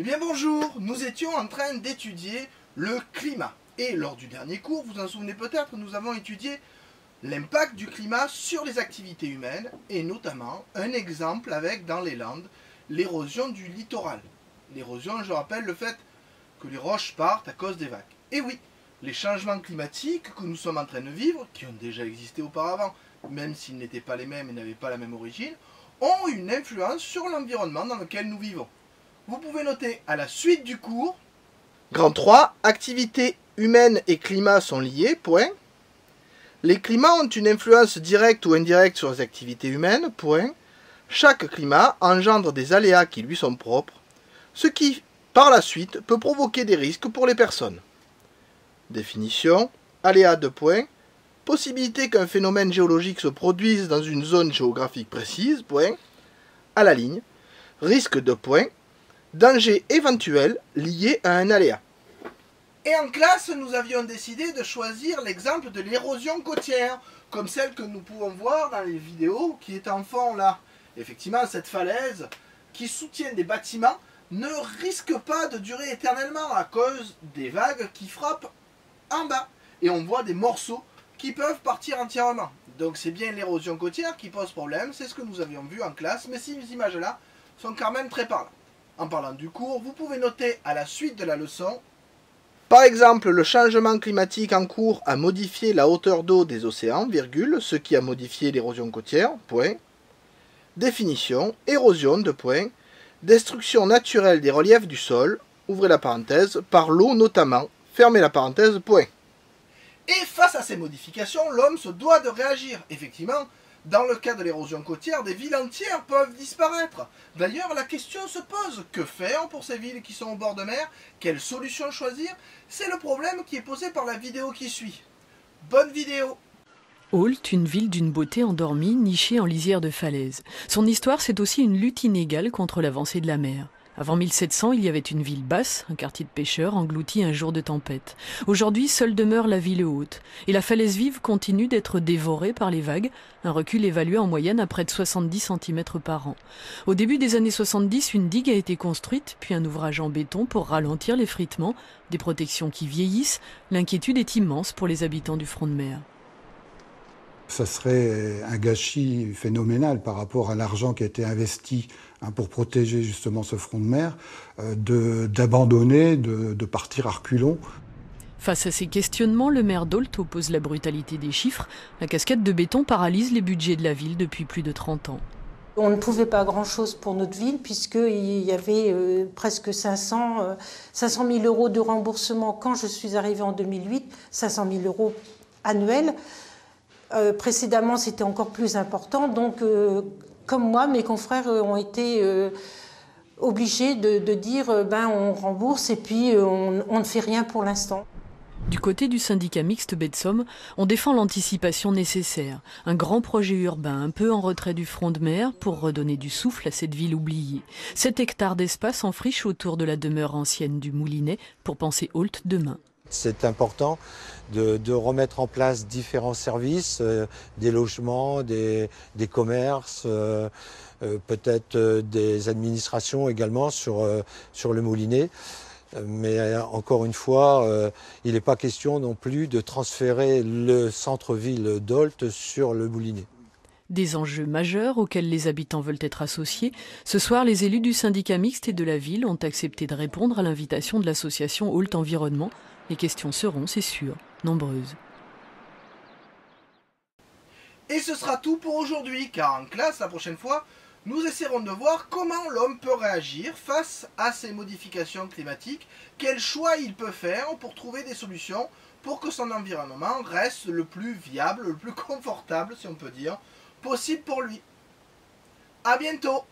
Eh bien bonjour, nous étions en train d'étudier le climat. Et lors du dernier cours, vous en souvenez peut-être, nous avons étudié l'impact du climat sur les activités humaines et notamment un exemple avec, dans les Landes, l'érosion du littoral. L'érosion, je rappelle, le fait que les roches partent à cause des vagues. Et oui, les changements climatiques que nous sommes en train de vivre, qui ont déjà existé auparavant, même s'ils n'étaient pas les mêmes et n'avaient pas la même origine, ont une influence sur l'environnement dans lequel nous vivons. Vous pouvez noter à la suite du cours. Grand 3, activités humaines et climat sont liés, point. Les climats ont une influence directe ou indirecte sur les activités humaines, point. Chaque climat engendre des aléas qui lui sont propres, ce qui, par la suite, peut provoquer des risques pour les personnes. Définition, aléa de point. Possibilité qu'un phénomène géologique se produise dans une zone géographique précise, point. À la ligne, risque de point. Danger éventuel lié à un aléa. Et en classe, nous avions décidé de choisir l'exemple de l'érosion côtière, comme celle que nous pouvons voir dans les vidéos qui est en fond là. Effectivement, cette falaise qui soutient des bâtiments ne risque pas de durer éternellement à cause des vagues qui frappent en bas. Et on voit des morceaux qui peuvent partir entièrement. Donc c'est bien l'érosion côtière qui pose problème, c'est ce que nous avions vu en classe, mais ces images-là sont quand même très parlantes. En parlant du cours, vous pouvez noter à la suite de la leçon. Par exemple, le changement climatique en cours a modifié la hauteur d'eau des océans, virgule, ce qui a modifié l'érosion côtière, point. Définition, érosion, de point. Destruction naturelle des reliefs du sol, ouvrez la parenthèse, par l'eau notamment, fermez la parenthèse, point. Et face à ces modifications, l'homme se doit de réagir. Effectivement, dans le cas de l'érosion côtière, des villes entières peuvent disparaître. D'ailleurs, la question se pose, que faire pour ces villes qui sont au bord de mer? Quelle solution choisir? C'est le problème qui est posé par la vidéo qui suit. Bonne vidéo! Ault, une ville d'une beauté endormie, nichée en lisière de falaises. Son histoire, c'est aussi une lutte inégale contre l'avancée de la mer. Avant 1700, il y avait une ville basse, un quartier de pêcheurs, englouti un jour de tempête. Aujourd'hui, seule demeure la ville haute. Et la falaise vive continue d'être dévorée par les vagues, un recul évalué en moyenne à près de 70 cm par an. Au début des années 70, une digue a été construite, puis un ouvrage en béton pour ralentir l'effritement, des protections qui vieillissent. L'inquiétude est immense pour les habitants du front de mer. Ça serait un gâchis phénoménal par rapport à l'argent qui a été investi pour protéger justement ce front de mer, d'abandonner, de partir à reculons. Face à ces questionnements, le maire d'Ault oppose la brutalité des chiffres. La cascade de béton paralyse les budgets de la ville depuis plus de 30 ans. On ne pouvait pas grand-chose pour notre ville puisqu'il y avait presque 500 000 euros de remboursement quand je suis arrivée en 2008, 500 000 euros annuels. Précédemment, c'était encore plus important. Donc, comme moi, mes confrères ont été obligés de dire on rembourse et puis on ne fait rien pour l'instant. Du côté du syndicat mixte Baie de Somme, on défend l'anticipation nécessaire. Un grand projet urbain un peu en retrait du front de mer pour redonner du souffle à cette ville oubliée. 7 hectares d'espace en friche autour de la demeure ancienne du Moulinet pour penser Ault demain. C'est important de remettre en place différents services, des logements, des commerces, peut-être des administrations également sur le Moulinet. Mais encore une fois, il n'est pas question non plus de transférer le centre-ville d'Ault sur le Moulinet. Des enjeux majeurs auxquels les habitants veulent être associés. Ce soir, les élus du syndicat mixte et de la ville ont accepté de répondre à l'invitation de l'association Ault Environnement. Les questions seront, c'est sûr, nombreuses. Et ce sera tout pour aujourd'hui, car en classe, la prochaine fois, nous essaierons de voir comment l'homme peut réagir face à ces modifications climatiques, quels choix il peut faire pour trouver des solutions pour que son environnement reste le plus viable, le plus confortable, si on peut dire, possible pour lui. À bientôt!